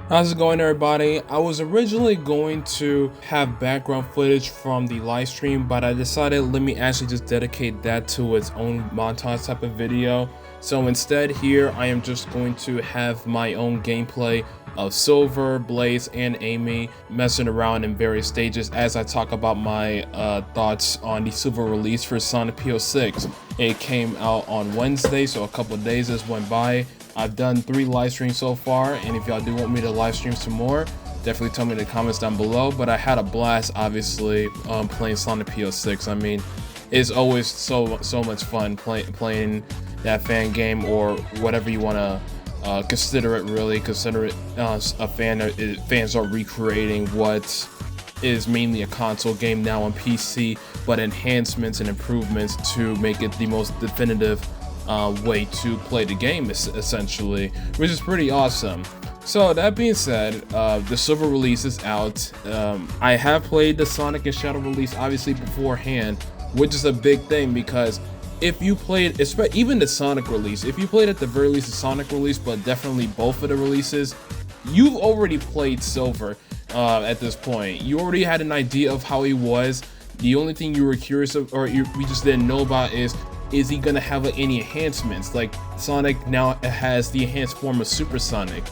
How's it going, everybody? I was originally going to have background footage from the live stream, but I decided let me actually just dedicate that to its own montage type of video. So instead here I am just going to have my own gameplay of Silver, Blaze, and Amy messing around in various stages as I talk about my thoughts on the Silver release for Sonic P-06. It came out on Wednesday, so a couple of days just went by. I've done 3 live streams so far, and if y'all do want me to live stream some more, definitely tell me in the comments down below. But I had a blast, obviously, playing Sonic P-06. I mean, it's always so much fun playing that fan game, or whatever you want to consider it. Really, consider it a fans are recreating what is mainly a console game now on PC, but enhancements and improvements to make it the most definitive way to play the game, essentially, which is pretty awesome. So that being said, the Silver release is out. I have played the Sonic and Shadow release obviously beforehand, which is a big thing because if you played, even the Sonic release, if you played at the very least the Sonic release, but definitely both of the releases, you've already played Silver at this point. You already had an idea of how he was. The only thing you were curious of, or we just didn't know about, is he gonna have any enhancements? Like Sonic now has the enhanced form of Super Sonic.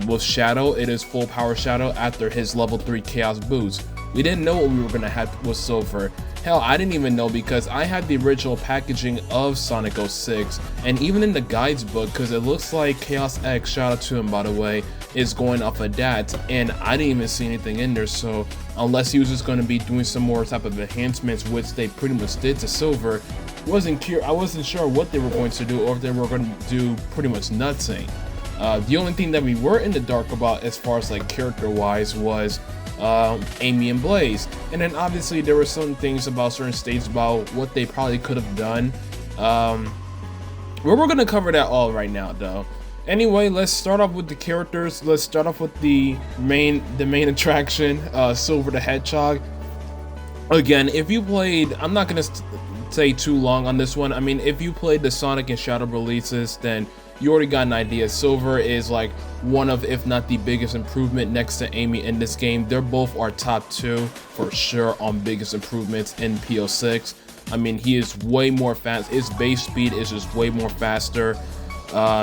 With Shadow, it is full power Shadow after his level 3 Chaos boost. We didn't know what we were gonna have with Silver. Hell, I didn't even know because I had the original packaging of Sonic 06, and even in the guides book, because it looks like Chaos X, shout out to him by the way, is going off of that, and I didn't even see anything in there. So unless he was just going to be doing some more type of enhancements, which they pretty much did to Silver, I wasn't sure what they were going to do, or if they were going to do pretty much nothing. The only thing that we were in the dark about as far as like character wise was Amy and Blaze, and then obviously there were some things about certain stages about what they probably could have done. We're going to cover that all right now though. Anyway, let's start off with the characters. Let's start off with the main attraction, Silver the Hedgehog. Again, if you played, I'm not gonna say too long on this one. I mean, if you played the Sonic and Shadow releases, then you already got an idea. Silver is like one of, if not the biggest improvement next to Amy in this game. They're both our top 2 for sure on biggest improvements in P-06. I mean, he is way more fast. His base speed is just way more faster.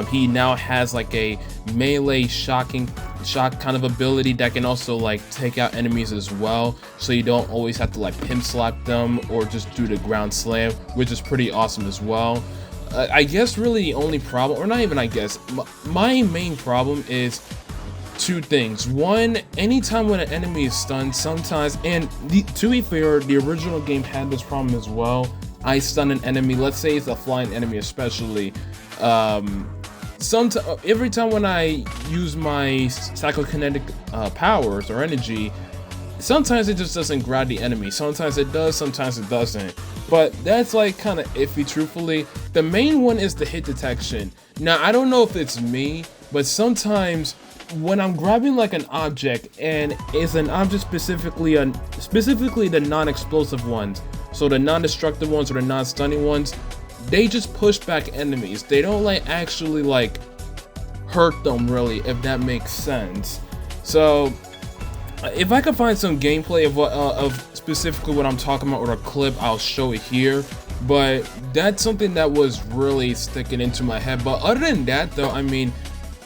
He now has like a melee shock kind of ability that can also like take out enemies as well, so you don't always have to like pimp slap them or just do the ground slam, which is pretty awesome as well. I guess really the only problem, or not even I guess, my main problem is 2 things. One, anytime when an enemy is stunned, sometimes, and to be fair, the original game had this problem as well. I stun an enemy, let's say it's a flying enemy especially, every time when I use my psychokinetic powers or energy, sometimes it just doesn't grab the enemy. Sometimes it does, sometimes it doesn't. But that's like kind of iffy, truthfully. The main one is the hit detection. Now, I don't know if it's me, but sometimes when I'm grabbing like an object, and it's an object specifically the non-explosive ones, so the non-destructive ones or the non-stunning ones, they just push back enemies. They don't like actually like hurt them really, if that makes sense. So if I can find some gameplay of what of specifically what I'm talking about, or a clip, I'll show it here. But that's something that was really sticking into my head. But other than that though, I mean,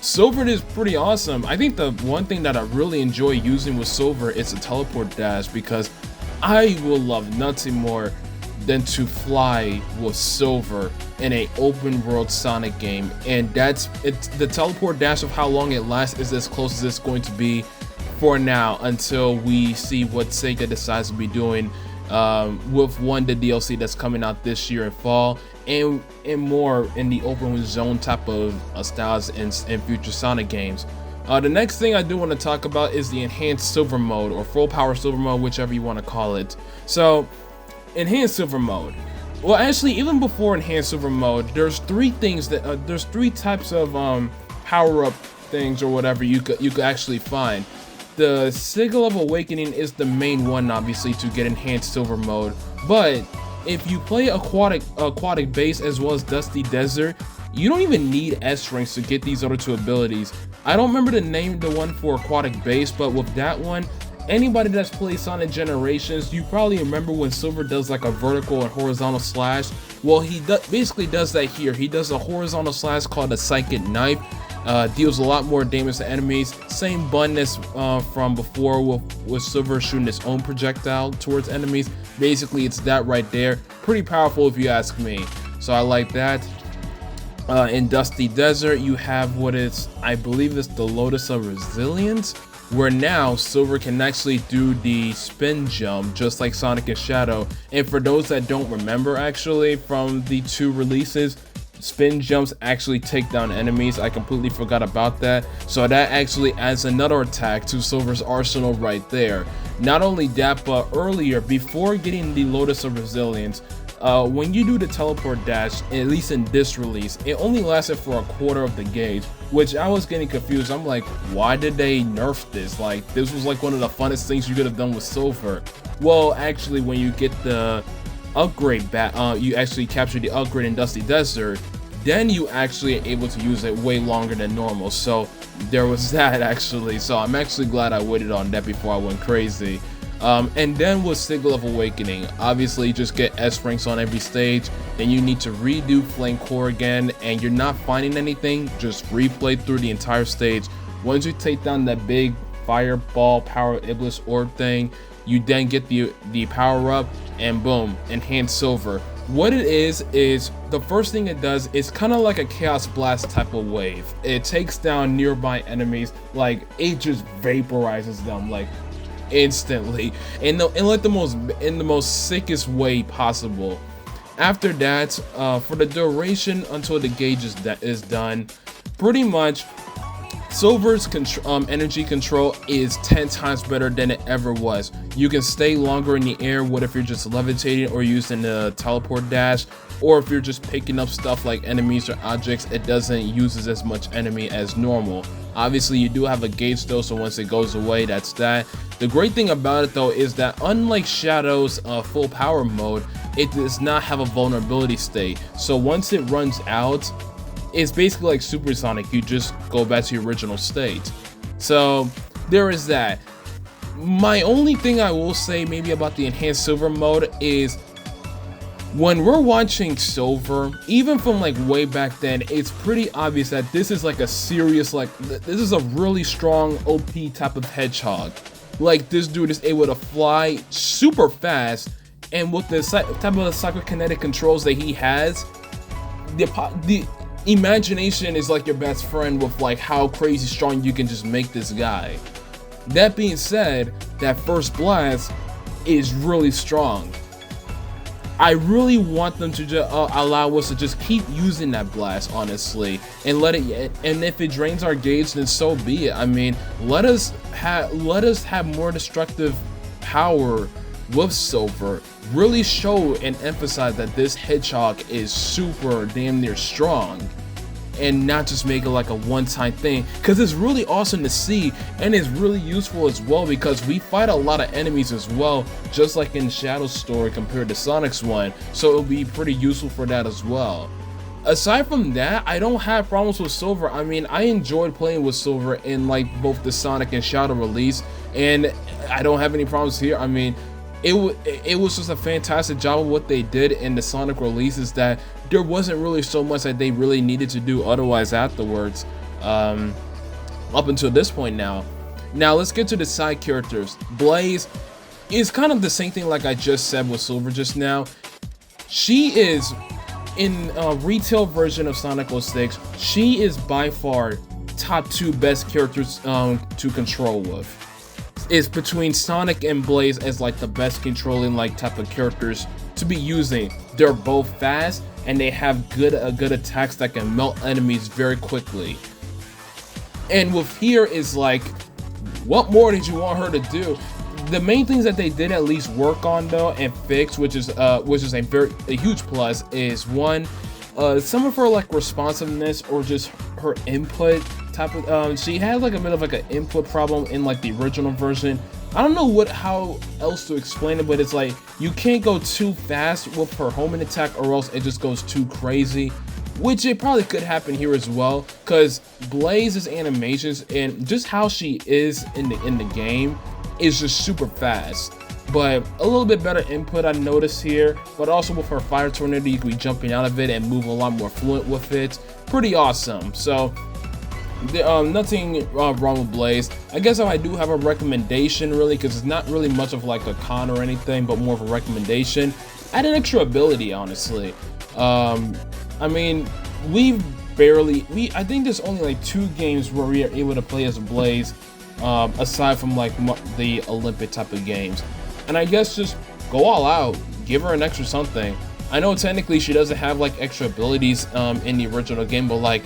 Silver is pretty awesome. I think the one thing that I really enjoy using with Silver is the teleport dash, because I will love nothing more than to fly with Silver in a open world Sonic game. And it's the teleport dash of how long it lasts is as close as it's going to be for now, until we see what Sega decides to be doing with the DLC that's coming out this year in fall, and more in the open zone type of styles in future Sonic games. The next thing I do want to talk about is the enhanced Silver mode, or full power Silver mode, whichever you want to call it. So enhanced Silver mode, well, actually, even before enhanced Silver mode, there's 3 things that there's 3 types of power-up things or whatever you could actually find. The Signal of Awakening is the main one, obviously, to get enhanced Silver mode. But if you play aquatic base as well as Dusty Desert, you don't even need S ranks to get these other 2 abilities. I don't remember the name of the one for Aquatic Base, but with that one, anybody that's played Sonic Generations, you probably remember when Silver does like a vertical and horizontal slash. Well, he basically does that here. He does a horizontal slash called a Psychic Knife. Deals a lot more damage to enemies. Same button as from before with Silver shooting his own projectile towards enemies. Basically, it's that right there. Pretty powerful if you ask me. So I like that. In Dusty Desert, you have what is, I believe it's the Lotus of Resilience, where now Silver can actually do the spin jump just like Sonic and Shadow. And for those that don't remember, actually, from the 2 releases, spin jumps actually take down enemies. I completely forgot about that. So that actually adds another attack to Silver's arsenal right there. Not only that, but earlier, before getting the Lotus of Resilience, when you do the teleport dash, at least in this release, it only lasted for a quarter of the gauge, which I was getting confused. I'm like, why did they nerf this? Like, this was like one of the funnest things you could have done with Silver. Well, actually, when you get the upgrade back, you actually capture the upgrade in Dusty Desert, then you actually are able to use it way longer than normal. So there was that actually. So I'm actually glad I waited on that before I went crazy. And then with Signal of Awakening, obviously you just get S ranks on every stage, then you need to redo Flame Core again, and you're not finding anything, just replay through the entire stage. Once you take down that big Fireball Power Iblis Orb thing, you then get the power up, and boom, enhanced Silver. What it is the first thing it does is kind of like a Chaos Blast type of wave. It takes down nearby enemies, like it just vaporizes them like instantly, in the most sickest way possible. After that, for the duration until the gauge is done, pretty much Silver's energy control is 10 times better than it ever was. You can stay longer in the air, what if you're just levitating or using the teleport dash, or if you're just picking up stuff like enemies or objects, it doesn't use as much enemy as normal. Obviously, you do have a gauge though, so once it goes away, that's that. The great thing about it though is that unlike Shadow's full power mode, it does not have a vulnerability state. So once it runs out, it's basically like Supersonic, you just go back to your original state. So there is that. My only thing I will say maybe about the enhanced Silver mode is when we're watching Silver, even from like way back then, it's pretty obvious that this is like a serious, like this is a really strong OP type of hedgehog. Like this dude is able to fly super fast, and with the type of psychokinetic controls that he has, the imagination is like your best friend with like how crazy strong you can just make this guy. That being said, that first blast is really strong. I really want them to just allow us to just keep using that blast, honestly, and let it. And if it drains our gauge, then so be it. I mean, let us have more destructive power with Silver. Really show and emphasize that this hedgehog is super damn near strong, and not just make it like a one-time thing, because it's really awesome to see, and it's really useful as well because we fight a lot of enemies as well, just like in Shadow's story compared to Sonic's one, so it'll be pretty useful for that as well. Aside from that, I don't have problems with Silver. I mean, I enjoyed playing with Silver in like both the Sonic and Shadow release, and I don't have any problems here. I mean, it was just a fantastic job of what they did in the Sonic releases, that there wasn't really so much that they really needed to do otherwise afterwards, up until this point now. Now let's get to the side characters. Blaze is kind of the same thing like I just said with Silver just now. She is, in a retail version of Sonic 06, she is by far top 2 best characters to control with. Is between Sonic and Blaze as like the best controlling like type of characters to be using. They're both fast and they have good attacks that can melt enemies very quickly. And with here is like, what more did you want her to do? The main things that they did at least work on though and fix, which is a huge plus, is one, some of her like responsiveness or just her input type of she had like a bit of like an input problem in like the original version. I don't know how else to explain it, but it's like you can't go too fast with her homing attack or else it just goes too crazy. which it probably could happen here as well, because Blaze's animations and just how she is in the game is just super fast. But a little bit better input I noticed here, but also with her fire tornado, you can be jumping out of it and move a lot more fluent with it. Pretty awesome. So nothing wrong with Blaze. I guess I do have a recommendation, really, because it's not really much of like a con or anything, but more of a recommendation. Add an extra ability, honestly. I mean, I think there's only like 2 games where we are able to play as Blaze, aside from like the Olympic type of games. And I guess just go all out, give her an extra something. I know technically she doesn't have like extra abilities in the original game, but like,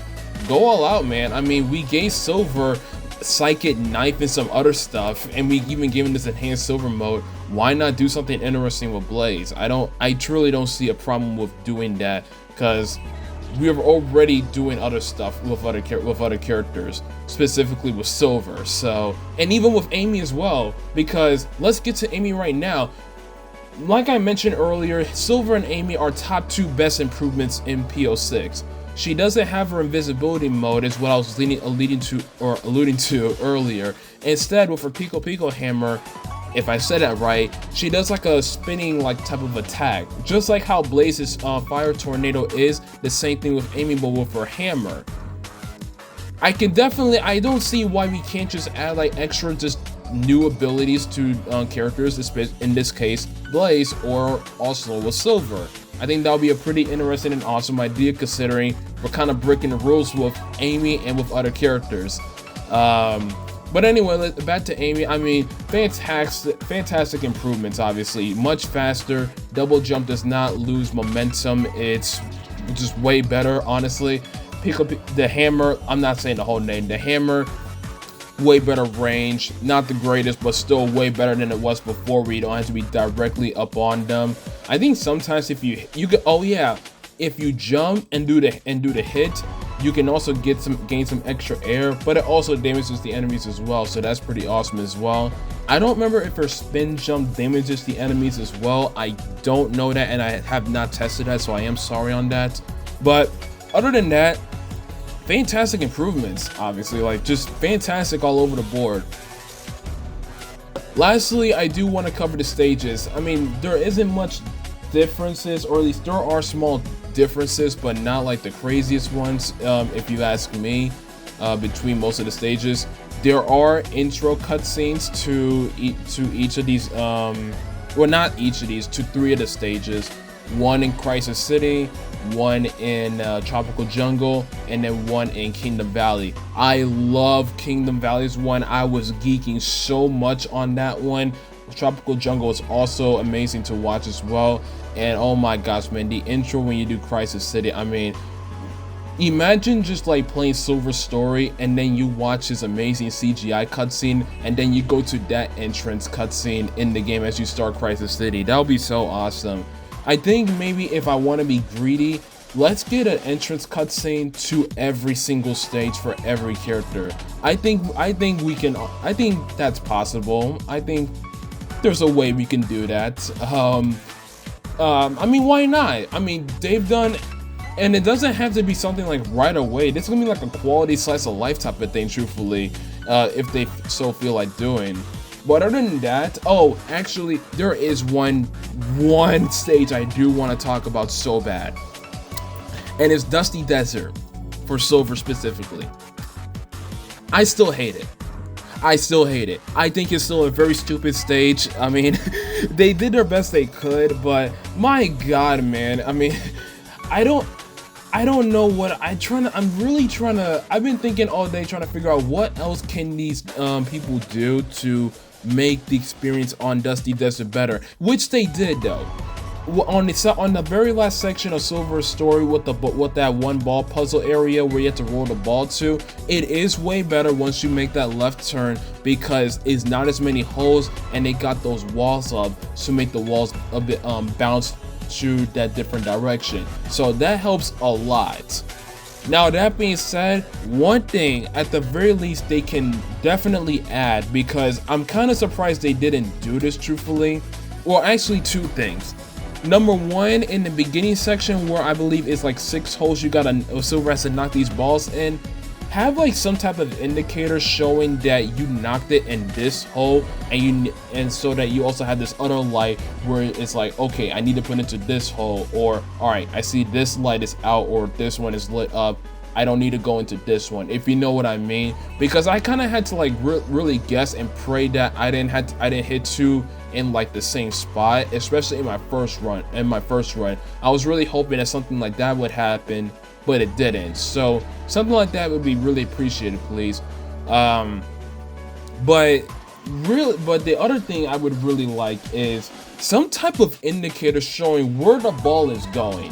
go all out, man. I mean, we gave Silver Psychic Knife and some other stuff, and we even given this enhanced Silver mode. Why not do something interesting with Blaze? I truly don't see a problem with doing that, because we are already doing other stuff with other characters, specifically with Silver. So, and even with Amy as well, because let's get to Amy right now. Like I mentioned earlier, Silver and Amy are top 2 best improvements in P-06. She doesn't have her invisibility mode, is what I was alluding to earlier. Instead, with her Pico Pico hammer, if I said that right, she does like a spinning like type of attack, just like how Blaze's fire tornado is. The same thing with Amy, but with her hammer. I don't see why we can't just add like extra just new abilities to characters, in this case Blaze, or also with Silver. I think that would be a pretty interesting and awesome idea, considering we're kind of breaking the rules with Amy and with other characters. But anyway, back to Amy. I mean, fantastic improvements, obviously. Much faster. Double jump does not lose momentum. It's just way better, honestly. Pick up the hammer. I'm not saying the whole name. The hammer, way better range. Not the greatest, but still way better than it was before, where you don't have to be directly up on them. I think sometimes if you can, oh yeah, if you jump and do the hit, you can also gain some extra air, but it also damages the enemies as well, so that's pretty awesome as well. I don't remember if her spin jump damages the enemies as well. I don't know that, and I have not tested that, so I am sorry on that. But other than that, fantastic improvements, obviously, like just fantastic all over the board. Lastly, I do want to cover the stages. I mean, there isn't much differences, or at least there are small differences, but not like the craziest ones, if you ask me, between most of the stages. There are intro cutscenes to each of these, well, not each of these, to 3 of the stages. One in Crisis City, one in Tropical Jungle, and then one in Kingdom Valley. I love Kingdom Valley's one. I was geeking so much on that one. Tropical Jungle is also amazing to watch as well. And oh my gosh, man, the intro when you do Crisis City, I mean, imagine just like playing Silver's story and then you watch his amazing CGI cutscene, and then you go to that entrance cutscene in the game as you start Crisis City. That would be so awesome. I think maybe if I want to be greedy, let's get an entrance cutscene to every single stage for every character. I think that's possible. I think there's a way we can do that. I mean, why not? I mean, they've done, and it doesn't have to be something like right away. This is gonna be like a quality slice of life type of thing, truthfully, if they so feel like doing. But other than that, oh, actually, there is one stage I do want to talk about so bad, and it's Dusty Desert for Silver specifically. I still hate it. I think it's still a very stupid stage. I mean, they did their best they could, but my god, man. I mean, I don't know what I've been thinking all day trying to figure out what else can these people do to make the experience on Dusty Desert better, which they did though. On the very last section of Silver's story with that one ball puzzle area where you have to roll the ball to, it is way better once you make that left turn, because it's not as many holes and they got those walls up to make the walls a bit bounce to that different direction, so that helps a lot. Now, that being said, one thing at the very least they can definitely add, because I'm kind of surprised they didn't do this, truthfully. Well, actually, 2 things. Number one, in the beginning section where I believe it's like 6 holes you gotta silver has to knock these balls in, have like some type of indicator showing that you knocked it in this hole, and so that you also have this other light where it's like, okay, I need to put into this hole, or all right, I see this light is out, or this one is lit up, I don't need to go into this one, if you know what I mean. Because I kind of had to like really guess and pray that I didn't hit 2 in like the same spot, especially in my first run. I was really hoping that something like that would happen, but it didn't. So something like that would be really appreciated, please. But the other thing I would really like is some type of indicator showing where the ball is going.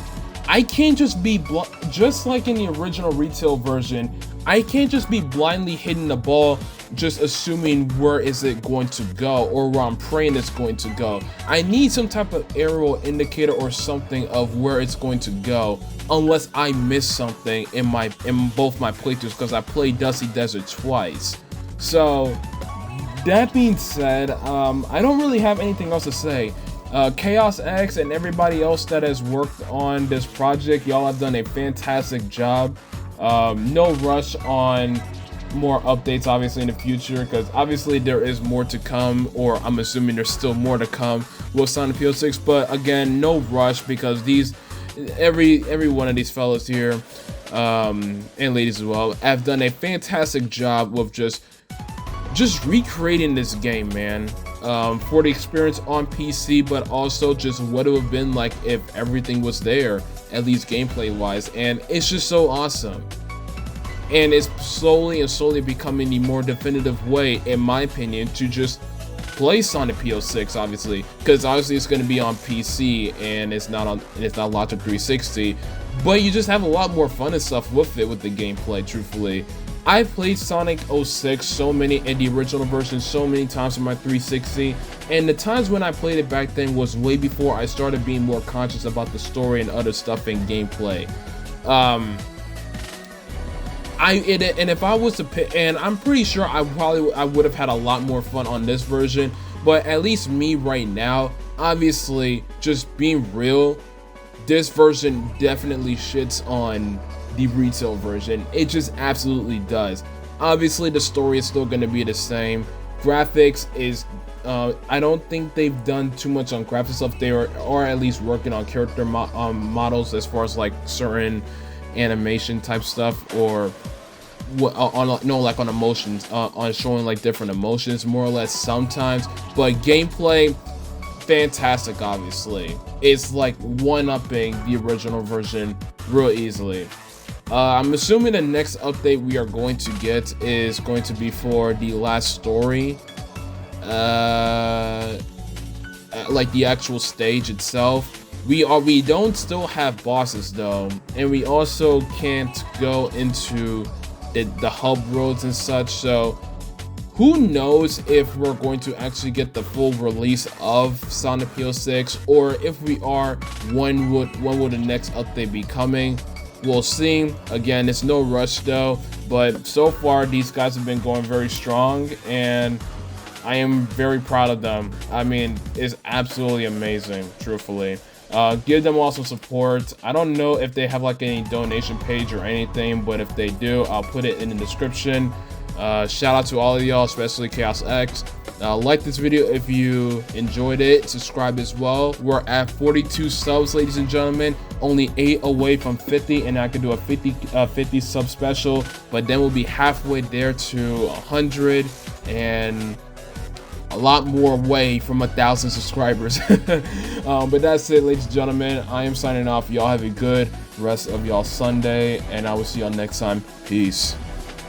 I can't just be just like in the original retail version, I can't just be blindly hitting the ball, just assuming where is it going to go, or where I'm praying it's going to go. I need some type of aerial indicator or something of where it's going to go, unless I miss something in both my playthroughs, because I played Dusty Desert twice. So that being said, I don't really have anything else to say. Chaos X and everybody else that has worked on this project, y'all have done a fantastic job. No rush on more updates obviously in the future, because obviously there is more to come, or I'm assuming there's still more to come with Sonic P-06, but again, no rush, because every one of these fellas here, and ladies as well, have done a fantastic job with just recreating this game, man. For the experience on PC, but also just what it would have been like if everything was there, at least gameplay wise, and it's just so awesome. And it's slowly becoming the more definitive way, in my opinion, to just play Sonic P-06, obviously, because obviously it's going to be on PC and it's not Logic 360, but you just have a lot more fun and stuff with it, with the gameplay. Truthfully, I played Sonic 06 in the original version so many times on my 360, and the times when I played it back then was way before I started being more conscious about the story and other stuff in gameplay. And if I was to pick, and I'm pretty sure I would have had a lot more fun on this version, but at least me right now, obviously, just being real, this version definitely shits on the retail version. It just absolutely does. Obviously the story is still going to be the same. Graphics is I don't think they've done too much on graphics stuff. They are at least working on character models, as far as like certain animation type stuff, or like on emotions, on showing like different emotions more or less sometimes. But gameplay, fantastic. Obviously it's like one-upping the original version real easily. I'm assuming the next update we are going to get is going to be for the last story, like the actual stage itself. We don't still have bosses though, and we also can't go into the hub roads and such, so who knows if we're going to actually get the full release of Sonic P-06, or if we are, when would the next update be coming? We'll see. Again, it's no rush though, but so far these guys have been going very strong, and I am very proud of them. I mean, it's absolutely amazing, truthfully. Give them also support. I don't know if they have like any donation page or anything, but if they do, I'll put it in the description. Shout out to all of y'all, especially Chaos X. Like this video if you enjoyed it. Subscribe as well. We're at 42 subs, ladies and gentlemen. Only 8 away from 50, and I could do a 50 sub special, but then we'll be halfway there to 100, and a lot more away from 1,000 subscribers. But that's it, ladies and gentlemen. I am signing off. Y'all have a good rest of y'all Sunday, and I will see y'all next time. Peace.